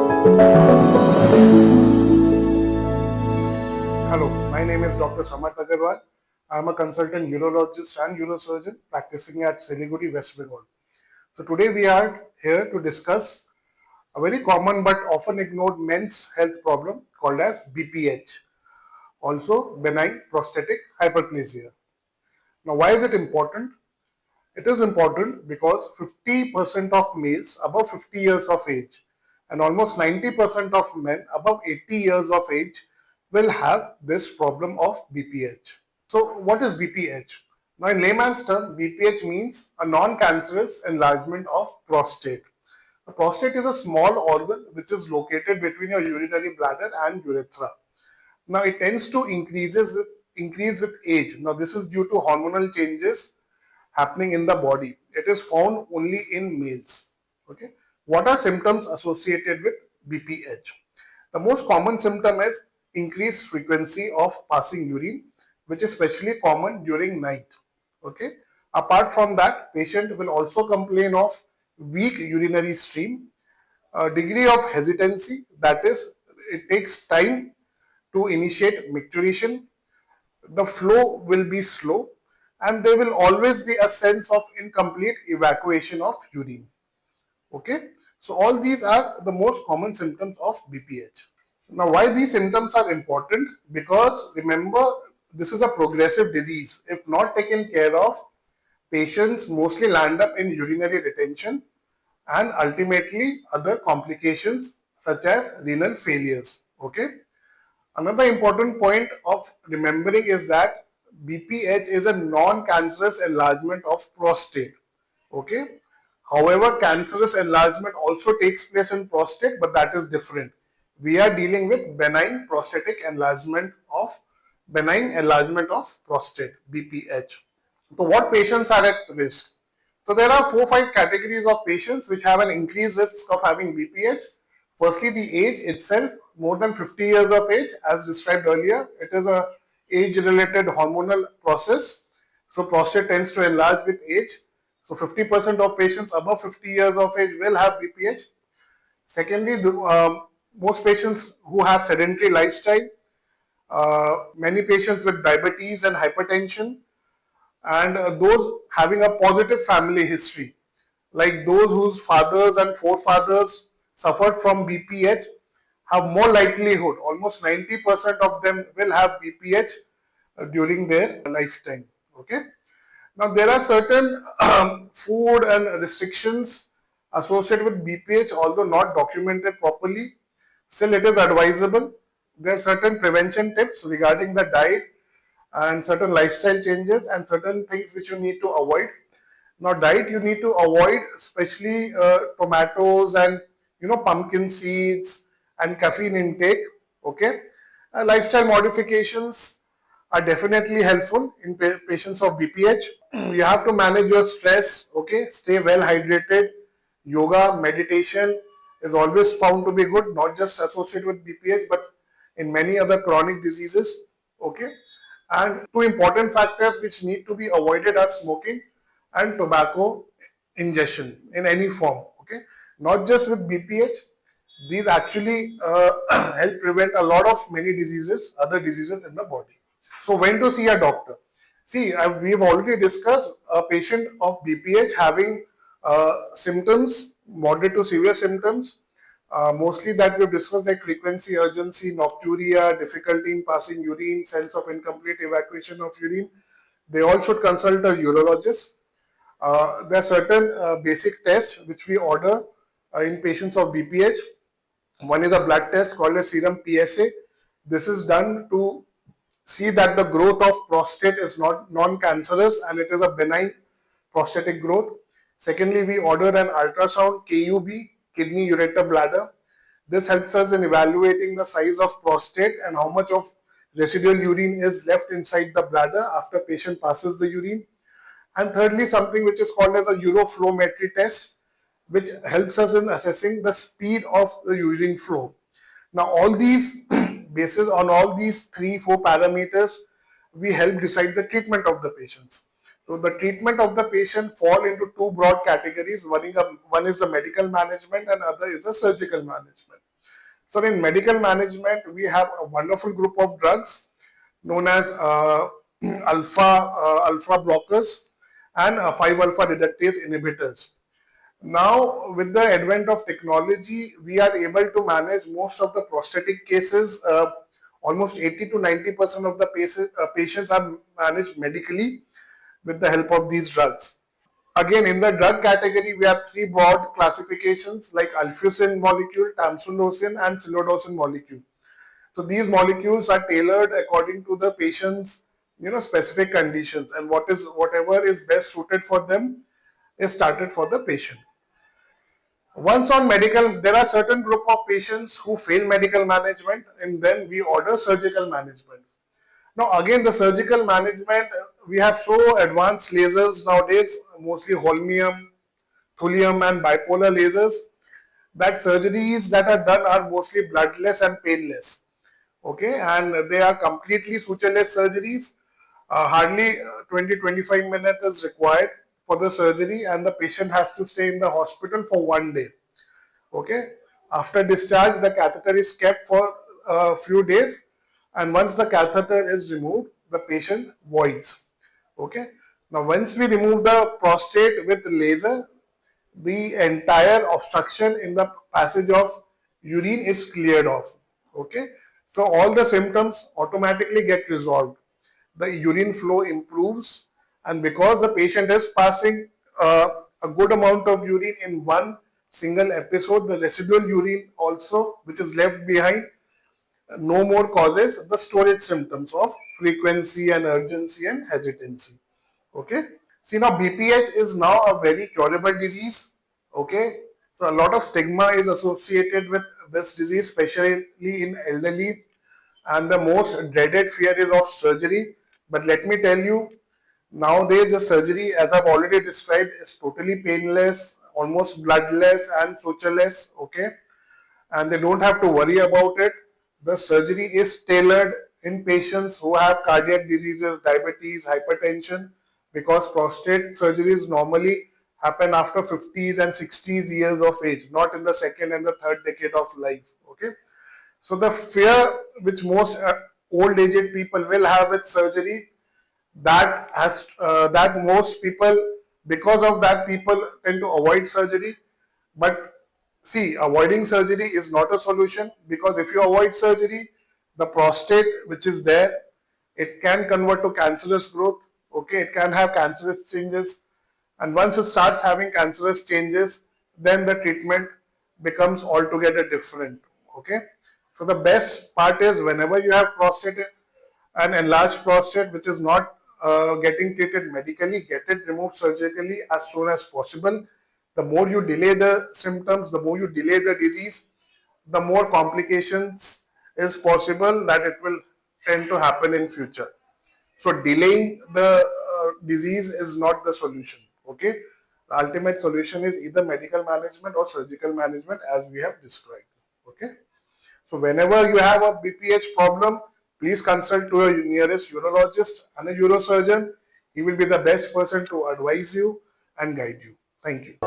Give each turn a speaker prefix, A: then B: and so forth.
A: Hello, my name is Dr. Samarth Agarwal. I am a consultant urologist and neurosurgeon practicing at Siliguri, West Bengal. So today we are here to discuss a very common but often ignored men's health problem called as BPH, also benign prostatic hyperplasia. Now why is it important? It is important because 50% of males above 50 years of age and almost 90% of men above 80 years of age will have this problem of BPH. So what is BPH? Now in layman's term, BPH means a non-cancerous enlargement of prostate. The prostate is a small organ which is located between your urinary bladder and urethra. Now it tends to increase with age. Now this is due to hormonal changes happening in the body. It is found only in males. Okay. What are symptoms associated with BPH? The most common symptom is increased frequency of passing urine, which is especially common during night. Okay. Apart from that, patient will also complain of weak urinary stream, a degree of hesitancy, that is, it takes time to initiate micturition, the flow will be slow, and there will always be a sense of incomplete evacuation of urine. Okay, so all these are the most common symptoms of BPH. Now, why these symptoms are important? Because remember, this is a progressive disease. If not taken care of, patients mostly land up in urinary retention and ultimately other complications such as renal failures. Okay. Another important point of remembering is that BPH is a non-cancerous enlargement of prostate. Okay. However, cancerous enlargement also takes place in prostate, but that is different. We are dealing with benign enlargement of prostate, BPH. So what patients are at risk? So there are 4-5 categories of patients which have an increased risk of having BPH. Firstly, the age itself, more than 50 years of age, as described earlier. It is a age-related hormonal process. So prostate tends to enlarge with age. So 50% of patients above 50 years of age will have BPH. Secondly, most patients who have sedentary lifestyle, many patients with diabetes and hypertension, and those having a positive family history, like those whose fathers and forefathers suffered from BPH, have more likelihood, almost 90% of them will have BPH during their lifetime. Okay. Now there are certain food and restrictions associated with BPH, although not documented properly. Still, it is advisable. There are certain prevention tips regarding the diet and certain lifestyle changes and certain things which you need to avoid. Now, diet you need to avoid, especially tomatoes and pumpkin seeds and caffeine intake. Okay, lifestyle modifications are definitely helpful in patients of BPH. You have to manage your stress. Okay, stay well hydrated. Yoga, meditation is always found to be good, not just associated with BPH, but in many other chronic diseases. Okay, and two important factors which need to be avoided are smoking and tobacco ingestion in any form. Okay, not just with BPH, these actually help prevent a lot of many diseases, other diseases in the body. So when to see a doctor? See, we've already discussed a patient of BPH having symptoms, moderate to severe symptoms, mostly that we've discussed, like frequency, urgency, nocturia, difficulty in passing urine, sense of incomplete evacuation of urine. They all should consult a urologist. There are certain basic tests which we order in patients of BPH. One is a blood test called a serum PSA. This is done to see that the growth of prostate is not non-cancerous and it is a benign prostatic growth. Secondly, we order an ultrasound KUB, kidney ureter bladder. This helps us in evaluating the size of prostate and how much of residual urine is left inside the bladder after patient passes the urine. And thirdly, something which is called as a uroflowmetry test, which helps us in assessing the speed of the urine flow. Now, all these, basis on all these 3-4 parameters, we help decide the treatment of the patients. So the treatment of the patient fall into two broad categories. One is the medical management and other is the surgical management. So in medical management, we have a wonderful group of drugs known as alpha blockers and 5-alpha reductase inhibitors. Now, with the advent of technology, we are able to manage most of the prostatic cases. Almost 80 to 90% of the patients are managed medically with the help of these drugs. Again, in the drug category, we have three broad classifications like alfusin molecule, tamsulosin, and silodosin molecule. So these molecules are tailored according to the patient's specific conditions, and whatever is best suited for them is started for the patient. Once on medical, there are certain group of patients who fail medical management, and then we order surgical management. Now again, the surgical management, we have so advanced lasers nowadays, mostly holmium, thulium and bipolar lasers, that surgeries that are done are mostly bloodless and painless. Okay, and they are completely sutureless surgeries. Hardly 20-25 minutes is required for the surgery, and the patient has to stay in the hospital for 1 day. Okay, after discharge, the catheter is kept for a few days, and once the catheter is removed, the patient voids. Okay, now once we remove the prostate with laser, the entire obstruction in the passage of urine is cleared off. Okay, so all the symptoms automatically get resolved. The urine flow improves, and because the patient is passing a good amount of urine in one single episode, the residual urine also, which is left behind, no more causes the storage symptoms of frequency and urgency and hesitancy. Okay. See, now BPH is now a very curable disease. Okay. So a lot of stigma is associated with this disease, especially in elderly, and the most dreaded fear is of surgery. But let me tell you, nowadays the surgery, as I've already described, is totally painless, almost bloodless and sutureless. Okay, and they don't have to worry about it. The surgery is tailored in patients who have cardiac diseases, diabetes, hypertension, because prostate surgeries normally happen after 50s and 60s years of age, not in the second and the third decade of life. Okay, so the fear which most old aged people will have with surgery, that most people, because of that, people tend to avoid surgery. But see, avoiding surgery is not a solution, because if you avoid surgery, the prostate which is there, it can convert to cancerous growth. Okay, it can have cancerous changes, and once it starts having cancerous changes, then the treatment becomes altogether different. Okay, so the best part is, whenever you have prostate, an enlarged prostate which is not getting treated medically, get it removed surgically as soon as possible. The more you delay the symptoms, the more you delay the disease, the more complications is possible that it will tend to happen in future. So delaying the disease is not the solution. Okay, the ultimate solution is either medical management or surgical management, as we have described. Okay, so whenever you have a BPH problem, please consult to your nearest urologist and a urosurgeon. He will be the best person to advise you and guide you. Thank you.